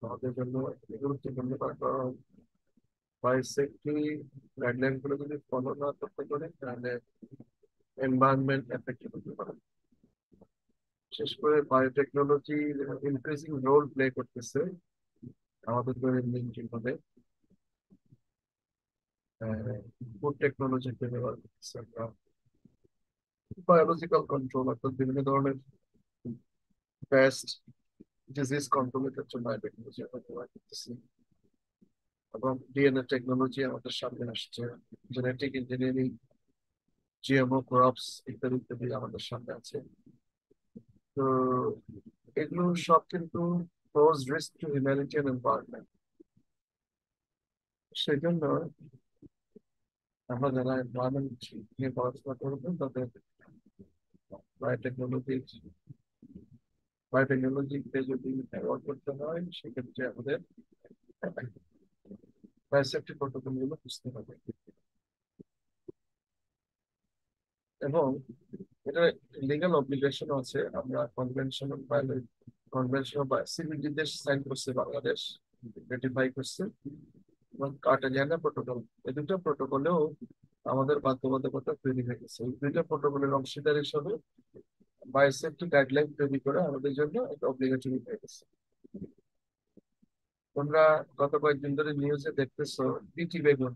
আমাদের জন্য গুরুত্বপূর্ণ, কারণ বায়োসেফটি গাইডলাইন গুলো যদি ফলো না করতে পারে তাহলে এনভায়রনমেন্ট এফেক্টেড হতে পারে। বিশেষ করে বায়োটেকনোলজি ইনক্রিজিং রোল প্লে করতেছে আমাদের দৈনন্দিন জীবনে। ফুড টেকনোলজিতে ব্যবহার করতেছে আমরা, বায়োলজিক্যাল কন্ট্রোল অর্থাৎ বিভিন্ন ধরনের পেস্ট ডিজিজ কন্ট্রোলের জন্য বায়োটেকনোলজি আমরা ব্যবহার করতেছি। এবং ডিএনএ টেকনোলজি আমাদের সামনে আসছে, জেনেটিক ইঞ্জিনিয়ারিং, জিএমও ক্রপস ইত্যাদি ইত্যাদি আমাদের সামনে আছে। তো এগুলো সব কিন্তু pose risk to humanity and environment. সেই জন্য আমরা যারা এনভায়রনমেন্ট নিয়ে পড়াশোনা করবো তাদের বায়োটেকনোলজি বায়োটেকনোলজিতে যদি ব্যবহার করতে হয় সেক্ষেত্রে আমাদের বায়োসেফটি প্রোটোকল গুলো বুঝতে হবে। এবং এটা লিগাল অব্লিগেশন আছে, আমরা কনভেনশন বা সিবিডি দেশ সাইন করছে, বাংলাদেশ রেটিফাই করছে, এবং কার্টাগেনা প্রোটোকল, এই দুটো প্রোটোকলেও আমাদের বাধ্যবাধকতা তৈরি হয়ে গেছে। এই দুইটা প্রোটোকলের অংশীদার হিসেবে বায়োসেফটি গাইডলাইন তৈরি করা আমাদের জন্য একটা অব্লিগেটরি হয়ে গেছে। তোমরা গত কয়েকদিন ধরে নিউজে দেখতেছো পিটি বেগুন,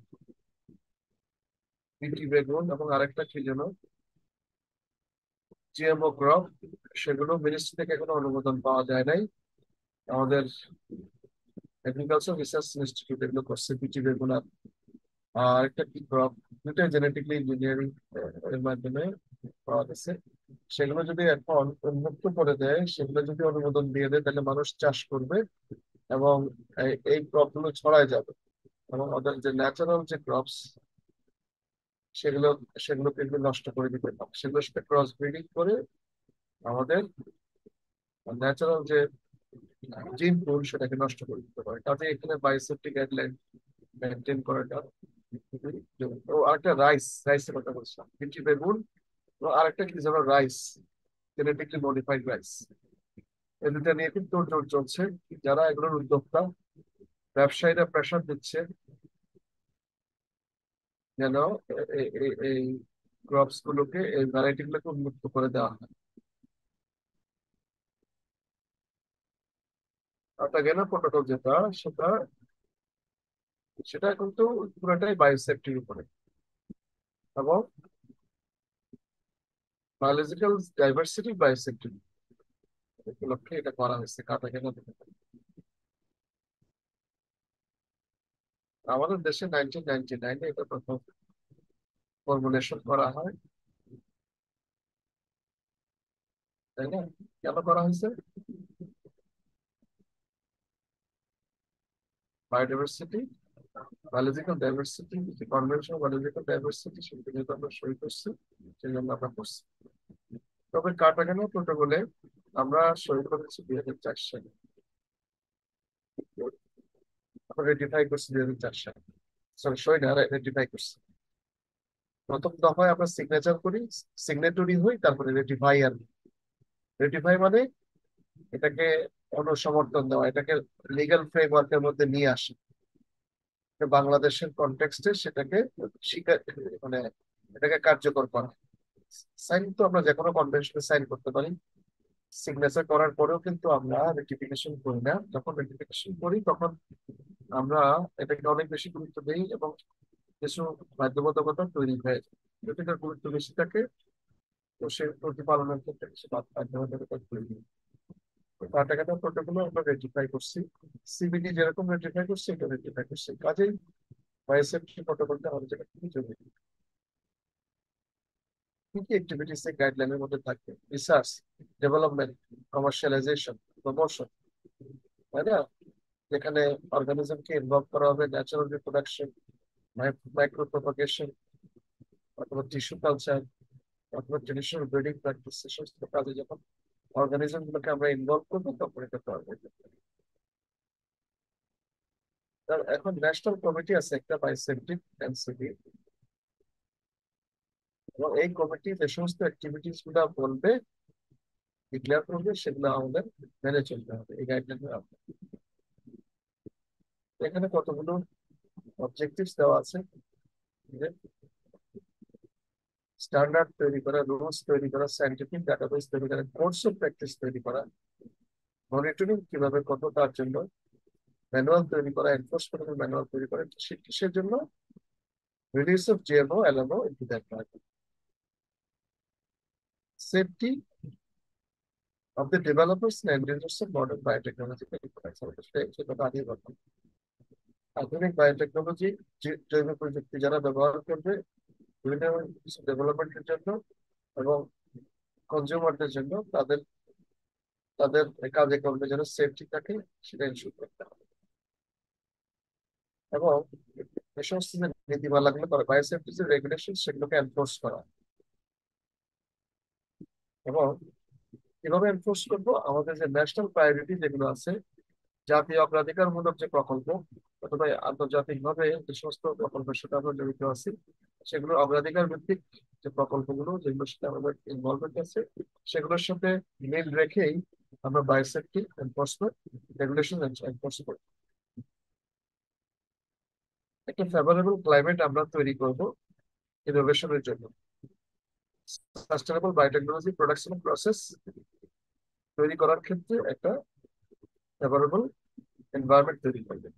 পিটি বেগুন এবং আরেকটা কি যেন জিএমও ক্রপ, সেগুলো মিনিস্ট্রি থেকে এখনো অনুমোদন পাওয়া যায় নাই। আমাদের এগ্রিকালচার রিসার্চ ইনস্টিটিউট এগুলো করছে পিটি বেগুন আর একটা কি ক্রপ, দুটাই জেনেটিক্যালি ইঞ্জিনিয়ারিং এর মাধ্যমে পাওয়া গেছে। সেগুলো যদি এখন উন্মুক্ত করে দেয়, সেগুলো যদি অনুমোদন দিয়ে দেয়, তাহলে মানুষ চাষ করবে এবং এই ক্রপ গুলো ছড়ায় যাবে। এবং ওদের যে ন্যাচারাল যে ক্রপস, সেগুলো সেগুলো কিন্তু নষ্ট করে দিতে পারে, সেগুলোর সাথে ক্রস ব্রিডিং করে আমাদের ন্যাচারাল যে জিন পুল সেটাকে নষ্ট করে দিতে পারে। কাজে এখানে বায়োসেফটি গাইডলাইন মেনটেন করাটা খুবই জরুরি। ও আরেকটা রাইসের কথা বলছিলাম, পিটি বেগুন, ও আরেকটা কি যেন রাইস, জেনেটিকলি মডিফাইড রাইস, এই দুটা নিয়ে কিন্তু তোড়জোড় চলছে। যারা এগুলোর উদ্যোক্তা, ব্যবসায়ীরা প্রেশার দিচ্ছে যেন এই ক্রপস গুলোকে, এই ভ্যারাইটি গুলোকে উন্মুক্ত করে দেওয়া হয়। কার্টাগেনা প্রোটোকল যেটা, সেটা সেটা কিন্তু পুরোটাই বায়োসেফটির উপরে এবং বায়োলজিক্যাল ডাইভার্সিটি বায়োসেফটি উপলক্ষে এটা করা হয়েছে কার্টাগেনা থেকে। আমাদের দেশে 1999-এ এটা প্রথম ফর্মুলেশন করা হয়, তাই না? কেন করা হয়েছে? বায়োডাইভার্সিটি, বায়োলজিক্যাল ডাইভার্সিটি, যে কনভেনশন বায়োলজিক্যাল ডাইভার্সিটি, সেটা যেহেতু আমরা সই করছি, সেই জন্য আমরা করছি। তবে কার্টাগেনা প্রোটোকলে আমরা সই করেছি 2004 সালে, আমরা রেটিফাই করছি 2004 সালে। সরি, সই না, রেটিফাই করছি। প্রথম দফায় আমরা সিগনেচার করি, সিগনেটরি হই, তারপরে রেটিফাই। আর রেটিফাই মানে এটাকে অনুসমর্থন দেওয়া, এটাকে লিগ্যাল ফ্রেমওয়ার্কের মধ্যে নিয়ে আসা, বাংলাদেশের কনটেক্সটে সেটাকে স্বীকার, মানে এটাকে কার্যকর করা। সাইন তো আমরা যে কোনো কনভেনশনে সাইন করতে পারি, সিগনেচার করার পরেও কিন্তু আমরা রেটিফিকেশন করি না। যখন রেটিফিকেশন করি তখন আমরা এটাকে অনেক বেশি গুরুত্ব দিই এবং কিছু বাধ্যবাধকতা তৈরি হয়ে যায়। যদি এটার গুরুত্ব বেশি থাকে, তো সে প্রতিপালনের ক্ষেত্রে কিছু বাধ্যবাধকতা তৈরি হয়। তো কাটাকাটা প্রোটোকল আমরা রেটিফাই করছি, সিবিডি যেরকম রেটিফাই করছি এটা রেটিফাই করছি। কাজেই বায়োসেফটি প্রোটোকলটা আমাদের জন্য খুবই জরুরি। কি কি অ্যাক্টিভিটিস এই গাইডলাইনের মধ্যে থাকবে? রিসার্চ, ডেভেলপমেন্ট, কমার্শিয়ালাইজেশন, প্রমোশন, তাই না? যেখানে অর্গানিজমকে ইনভলভ করা হবে, ন্যাচারাল রিপ্রোডাকশন, মাইক্রো প্রপাগেশন, অথবা টিস্যু কালচার, অথবা ট্রেডিশনাল ব্রিডিং প্র্যাকটিস, সে সমস্ত কাজে যখন অর্গানিজম গুলোকে আমরা ইনভলভ করবো তখন এটা পারবো। এখন ন্যাশনাল কমিটি আছে একটা, বায়োসেফটি এনসিবি, এবং এই কমিটি যে সমস্ত অ্যাক্টিভিটিস গুলা বলবে, ডিক্লেয়ার করবে, সেগুলো আমাদের মেনে চলতে হবে এই গাইডলাইন। এখানে কতগুলো অবজেক্টিভস দেওয়া আছে, যে স্ট্যান্ডার্ড তৈরি করা, রুলস তৈরি করা, সাইন্টিফিক ডাটাবেস তৈরি করা, কোর্স অফ প্র্যাকটিস তৈরি করা, মনিটরিং কিভাবে কত তার জন্য, ম্যানুয়াল তৈরি করা, এনফোর্সমেন্ট ম্যানুয়াল তৈরি করা, কিসের জন্য? Release of GMO LMO into that market, safety of the developers and end users of modern biotechnological products. সেটা আগেই বললাম। আধুনিক বায়োটেকনোলজি, জৈব প্রযুক্তি যারা ব্যবহার করবে বিভিন্ন কিছু ডেভেলপমেন্টের জন্য এবং কনজিউমারদের জন্য, তাদের তাদের কাজে কর্মে যেন সেফটি থাকে সেটা ইনশিওর করতে হবে। এবং এই সমস্ত যে নীতিমালাগুলো করে বায়োসেফটি যে রেগুলেশন সেগুলোকে এনফোর্স করা। এবং কিভাবে এনফোর্স করবো? আমাদের যে ন্যাশনাল প্রায়োরিটি যেগুলো আছে, জাতীয় অগ্রাধিকারমূলক যে প্রকল্প অথবা আন্তর্জাতিক ভাবে যে সমস্ত প্রকল্পের সাথে আমরা জড়িত আছি, সেগুলো অগ্রাধিকার ভিত্তিক যে প্রকল্পগুলো যেগুলোর সাথে আমাদের ইনভলভমেন্ট আছে, সেগুলোর সাথে মিল রেখেই আমরা বায়োসেফটি এনফোর্সমেন্ট রেগুলেশন এনফোর্স করি। একটা ফেভারেবল ক্লাইমেট আমরা তৈরি করব ইনোভেশনের জন্য। সাস্টেনেবল বায়োটেকনোলজি প্রোডাকশন প্রসেস তৈরি করার ক্ষেত্রে একটা ফেভারেবল এনভায়রনমেন্ট তৈরি করবে।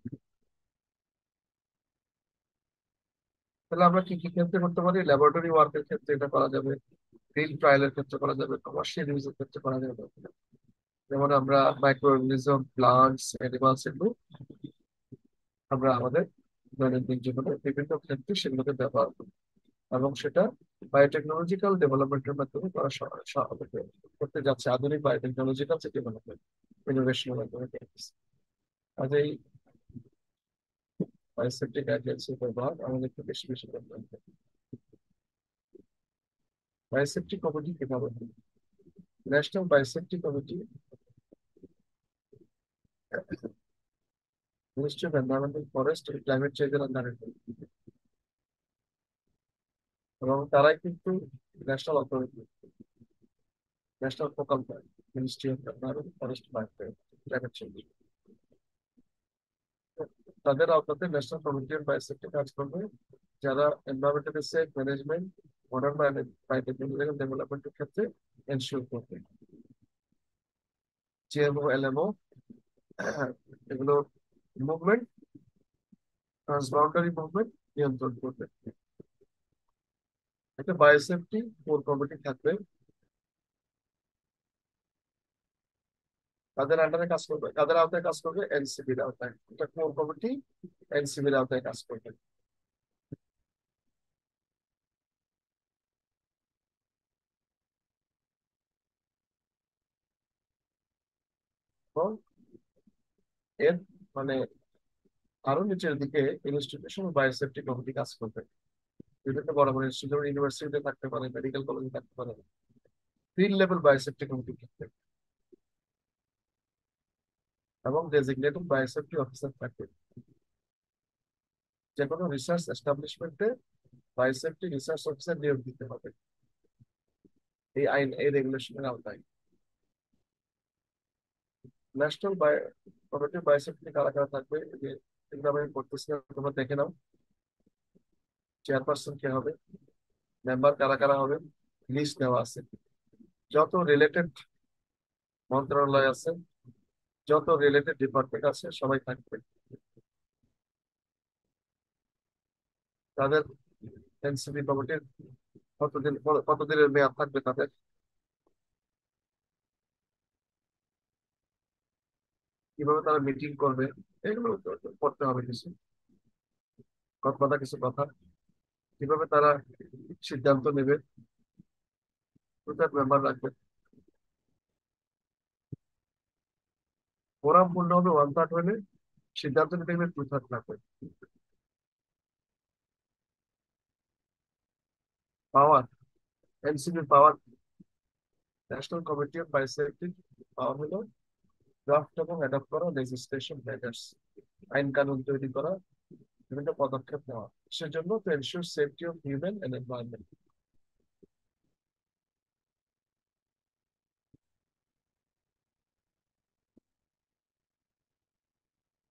তাহলে আমরা কি কি ক্ষেত্রে করতে পারি? ল্যাবরেটরি ওয়ার্কের ক্ষেত্রে এটা করা যাবে, ফিল্ড ট্রায়ালের ক্ষেত্রে করা যাবে, কমার্শিয়াল ইউজের ক্ষেত্রে করা যাবে। যেমন আমরা মাইক্রো অর্গানিজম, প্লান্টস, অ্যানিমালস এগুলো আমরা আমাদের দৈনন্দিন জীবনে বিভিন্ন ক্ষেত্রে সেগুলোকে ব্যবহার করি, এবং সেটা বায়োটেকনোলজিক্যাল ডেভেলপমেন্টের মাধ্যমে করা করতে যাচ্ছে। আধুনিক বায়োটেকনোলজিক্যাল যে ডেভেলপমেন্ট ইনোভেশনের মাধ্যমে করতেছে। কাজেই বায়োসেফটি গাইডলাইন্সের ব্যবহার আমাদেরকে বেশি বেশি করতে হবে। বায়োসেফটি কমিটি কিভাবে হবে? National biosafety committee ministry of environmental forest এবং ক্লাইমেট চেঞ্জের আন্ডারে, এবং তারাই কিন্তু national authority, national focal point, ministry of environment forest climate change. তাদের আওতাতে ন্যাশনাল কমিটি অন বায়োসেফটি কাজ করবে, যারা environmental safe management, modern biotechnological ডেভেলপমেন্টের ক্ষেত্রে এনশিওর করবে। জিএমও, এলএমও এগুলো মুভমেন্ট, ট্রান্সবাউন্ডারি মুভমেন্ট নিয়ন্ত্রণ করবে। একটা বায়োসেফটি কোর কমিটি থাকবে, তাদের আন্ডারে কাজ করবে, তাদের আওতায় কাজ করবে, এনসিবির আওতায়। এটা কোর কমিটি এনসিবির আওতায় কাজ করবে। এবং এর মানে আরো নিচের দিকে ইনস্টিটিউশন বায়োসেফটি কমিটি কাজ করবে। বিভিন্ন বড় বড় ইনস্টিটিউট, ইউনিভার্সিটিতে থাকতে পারে, মেডিকেল কলেজে থাকতে পারে, ফিল্ড লেভেল বায়োসেফটি কমিটি থাকবে, এবং ডেজিগনেটেড বায়োসেফটি অফিসার থাকবে। যে কোনো রিসার্চ এস্টাবলিশমেন্টে বায়োসেফটি রিসার্চ অফিসার নিয়োগ দিতে হবে এই আইন, এই রেগুলেশনের আওতায়। ন্যাশনাল বায়ো কমিটি বায়োসেফটি কারা কারা থাকবে, এই যে এগুলো আমি পড়তেছি না, তোমরা দেখে নাও। চেয়ারপারসন কে হবে, মেম্বার কারা কারা হবে, লিস্ট দেওয়া আছে। যত রিলেটেড মন্ত্রণালয় আছে, যত রিলেটেড ডিপার্টমেন্ট আছে, সবাই থাকবে। তাদের এনসিপি কমিটির কতদিন, কতদিনের মেয়াদ থাকবে তাদের, কিভাবে তারা মিটিং করবে, এগুলো পড়তে হবে কিছু কথা, কিছু কথা, কিভাবে তারা সিদ্ধান্ত নেবে, কোথায় মেম্বার রাখবে। ওরা পূর্ণ হবে 1/3 হলে, সিদ্ধান্ত নিতে গেলে 2/3 লাগবে। Power, NCP power, national committee of biosafety power হলো ড্রাফট এবং অ্যাডপ্ট করা লেজিসলেশন মেজার্স, আইন কানুন তৈরি করা, বিভিন্ন পদক্ষেপ নেওয়া সেজন্য, to ensure safety of human and environment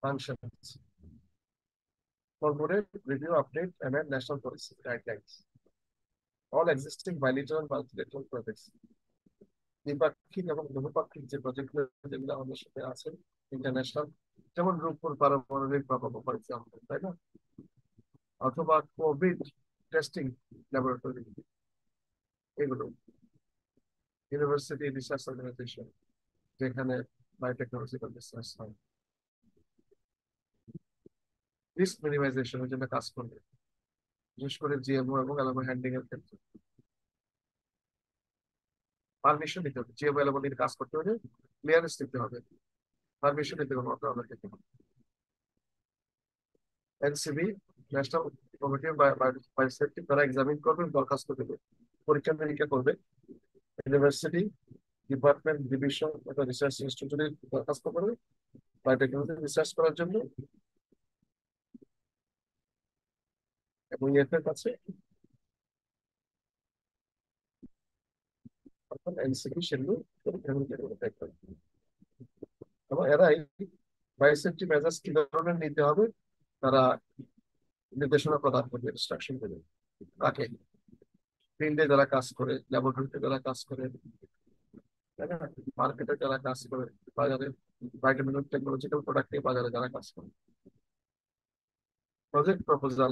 function. formulate, review, update, amend national policy guidelines. All existing bilateral multilateral projects. দ্বিপাক্ষিক এবং বহুপাক্ষিক যে প্রজেক্টগুলো যেগুলো আমাদের সাথে আছে ইন্টারন্যাশনাল, যেমন রূপপুর পারমাণবিক প্রকল্প ফর এক্সাম্পল, তাই না? অথবা কোভিড টেস্টিং ল্যাবরেটরি, এগুলো ইউনিভার্সিটি রিসার্চ অর্গানাইজেশন যেখানে বায়োটেকনোলজিক্যাল রিসার্চ হয়, রিস্ক মিনিমাইজেশনের জন্য কাজ করবে, বিশেষ করে জিএমও এবং এলএমও হ্যান্ডলিং এর ক্ষেত্রে পারমিশন নিতে হবে। জিএমও এলএমও নিয়ে কাজ করতে হলে ক্লিয়ারেন্স নিতে হবে, পারমিশন নিতে হবে মন্ত্রণালয় থেকে। এনসিবি, ন্যাশনাল কমিটি বায়োসেফটি, তারা এক্সামিন করবে, দরখাস্ত দেবে, পরীক্ষা নিরীক্ষা করবে। ইউনিভার্সিটি, ডিপার্টমেন্ট, ডিভিশন অথবা রিসার্চ ইনস্টিটিউটে দরখাস্ত করবে বায়োটেকনোলজি রিসার্চ করার জন্য, এবং ইএফ এর কাছে এনসিবি সেগুলো পরীক্ষা নিরীক্ষা করে দেখবে। এবং এরাই বায়োসেফটি মেজার্স কি ধরনের নিতে হবে তারা নির্দেশনা প্রদান করবে, ইনস্ট্রাকশন দেবে কাকে, ফিল্ডে যারা কাজ করে, ল্যাবরেটরিতে যারা কাজ করে, তাই না, মার্কেটে যারা কাজ করে, বাজারে ভাইটামিন টেকনোলজিক্যাল প্রোডাক্ট নিয়ে বাজারে যারা কাজ করে। প্রজেক্ট প্রপোজাল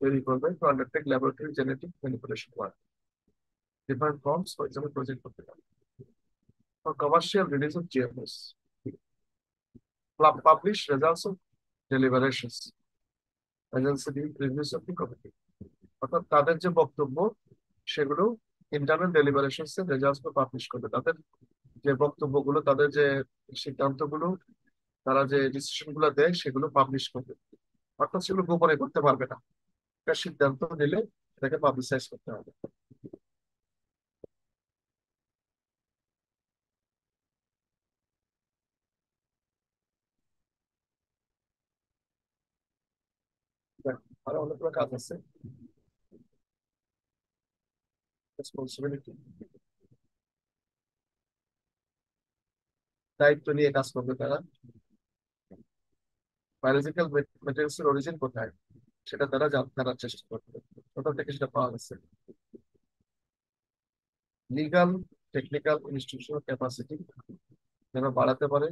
তৈরি করবে to undertake laboratory genetic manipulation work, different forms for example project করতে পারে। For commercial release of GMs, publish results of deliberations, agency reviews of the committee, অর্থাৎ তাদের যে বক্তব্য সেগুলো ইন্টারনাল ডেলিভারেশনস এর রেজাল্টস পাবলিশ করবে। তাদের যে বক্তব্যগুলো, তাদের যে সিদ্ধান্তগুলো, তারা যে ডিসিশন গুলো দেয় সেগুলো পাবলিশ করবে, অর্থাৎ সেগুলো গোপনে করতে পারবে না। একটা সিদ্ধান্ত নিলে এটাকে পাবলিসাইজ করতে হবে। আরো অনেকগুলো কাজ আছে, রেসপন্সিবিলিটি, দায়িত্ব নিয়ে কাজ করবে তারা। বায়োলজিক্যাল ম্যাটেরিয়ালস এর অরিজিন কোথায় সেটা তারা জানার চেষ্টা করবে, কোথা থেকে সেটা পাওয়া গেছে। লিগাল, টেকনিক্যাল, ইনস্টিটিউশনাল ক্যাপাসিটি যেন বাড়াতে পারে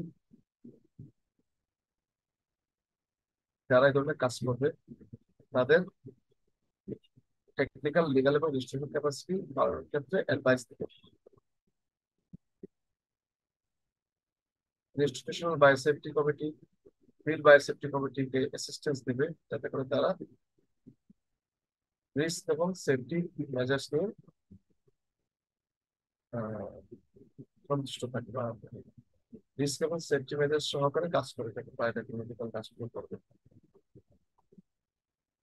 যারা এই ধরনের কাজ করবে, তাদের টেকনিক্যাল, লিগাল এবং ইনস্টিটিউশনাল ক্যাপাসিটি বাড়ানোর ক্ষেত্রে অ্যাডভাইস দেবে। Institutional biosafety committee, field biosafety কমিটিকে অ্যাসিস্ট্যান্স দিবে যাতে করে তারা রিস্ক এবং সেফটি মেজার্স নিয়ে আহ, সন্তুষ্ট থাকে, বা রিস্ক এবং সেফটি মেজার্স সহকারে কাজ করে থাকে, বায়োটেকনোলজিক্যাল কাজগুলো করবে।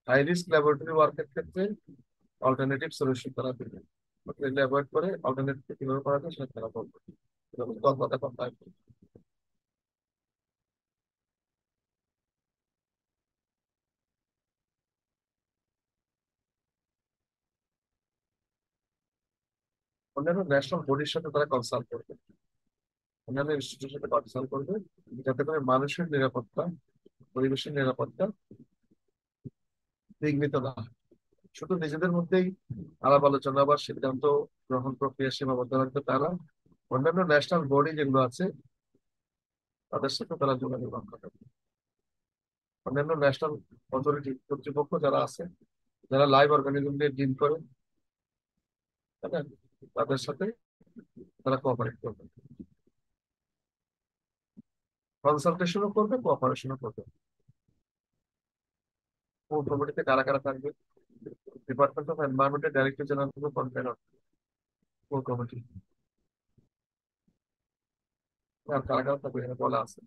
হাই রিস্ক ল্যাবরেটরি ওয়ার্কের ক্ষেত্রে অল্টারনেটিভ সলিউশন তারা দেবে, এগুলো অ্যাভয়েড করে অল্টারনেটিভ কিভাবে করা যায় সেটা তারা বলবে। কথা কথা অন্যান্য ন্যাশনাল বডির সাথে তারা কনসাল্ট করবে, অন্যান্য ইনস্টিটিউটের সাথে কনসাল্ট করবে, যাতে করে মানুষের নিরাপত্তা, পরিবেশের নিরাপত্তা বিঘ্নিত না হয়। শুধু নিজেদের মধ্যেই আলাপ আলোচনা বা সিদ্ধান্ত গ্রহণ প্রক্রিয়া সীমাবদ্ধ রাখবে তারা, অন্যান্য ন্যাশনাল বডি যেগুলো আছে তাদের সাথে তারা যোগাযোগ রক্ষা করবে। অন্যান্য ন্যাশনাল অথরিটি কর্তৃপক্ষ যারা আছে, যারা লাইভ অর্গানিজম নিয়ে ডিল করে, তাই না, তাদের সাথে তারা কোঅপারেট করবে, কনসালটেশনও করবে, কোঅপারেশনও করবে। কোর কমিটিতে কারা কারা থাকবে? ডিপার্টমেন্ট অফ এনভায়রনমেন্টের director general convenor, core committee. আর কারা কারা থাকবে এখানে বলা আছে।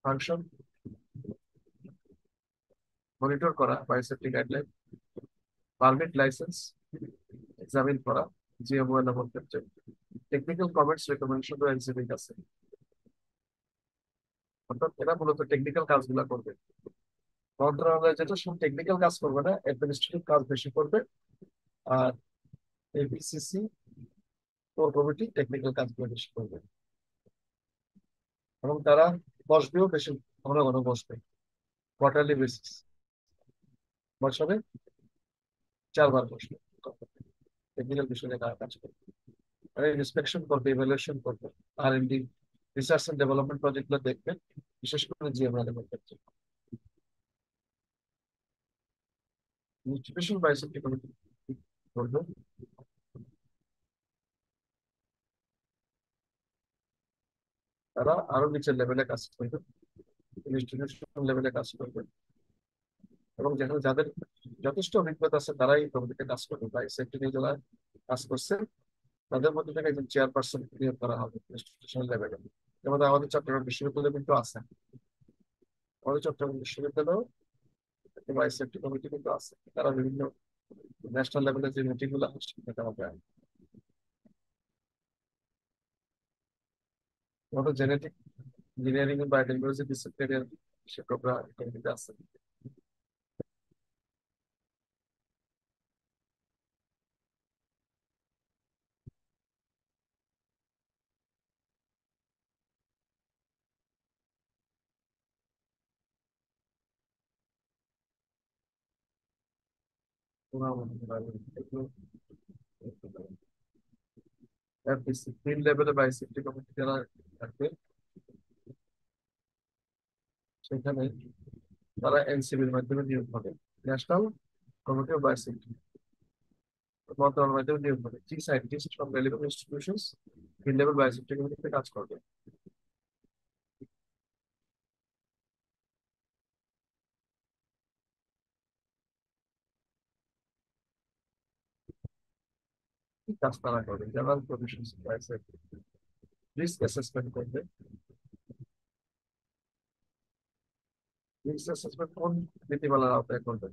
ফাংশন, মনিটর করা biosafety guideline, permit licence examine করা জিএমও এর ক্ষেত্রে, টেকনিক্যাল কমেন্টস রেকমেন্ডেশন এনসিবির কাছে। অর্থাৎ এরা মূলত টেকনিক্যাল কাজগুলো করবে, মন্ত্রণালয় যেটা সব টেকনিক্যাল কাজ করবে না, অ্যাডমিনিস্ট্রেটিভ কাজ বেশি করবে। আর এপিসিসি, কোর কমিটি টেকনিক্যাল কাজগুলো বেশি করবে, এবং তারা বসবেও বেশি আমরা ঘন বসবে কোয়ার্টারলি বেসিস, বছরে 4 বার বসবে, টেকনিক্যাল বিষয়ে কাজ করবে, ইন্সপেকশন করবে, ইভ্যালুয়েশন করবে, R&D, research and development project গুলো দেখবে, বিশেষ করে জিএমআরএম এর ক্ষেত্রে। ইনস্টিটিউশন বায়োসেফটি কমিটি করবে, তারা আরো নিচের লেভেলে কাজ করবে, ইনস্টিটিউশন লেভেলে কাজ করবে, এবং যেখানে যাদের যথেষ্ট অভিজ্ঞতা আছে তারাই কমিটিতে কাজ করবে, বা সেফটি নিয়ে যারা কাজ করছে তাদের মধ্যে থেকে একজন চেয়ারপারসন নিয়োগ করা হবে ইনস্টিটিউশন লেভেলে। যেমন আমাদের চট্টগ্রাম বিশ্ববিদ্যালয় কিন্তু আছে, আমাদের চট্টগ্রাম বিশ্ববিদ্যালয় ভাইস সেফটি কমিটি কিন্তু আছে, তারা বিভিন্ন ন্যাশনাল লেভেলে যে মিটিং গুলো হয় সেটা হবে। আমাদের জেনেটিক ইঞ্জিনিয়ারিং এবং বায়োটেকনোলজি ডিসিপ্লিনের শিক্ষকরা এই কমিটিতে আছে। ওরা আমাদের এগুলো ডিসিপ্লিন লেভেলে বাই সেফটি কমিটি যারা থাকবে সেখানে তারা এনসিবির মাধ্যমে নিয়োগ হবে, national committee of bio safety মন্ত্রণালয়ের মাধ্যমে নিয়োগ হবে, chief scientist from relevant institutions field level bio safety কমিটিতে কাজ করবে। কি কাজ তারা করবে? General provision bio safety, risk assessment করবে। রিস্ক অ্যাসেসমেন্ট কোন নীতিমালার আওতায় করবে?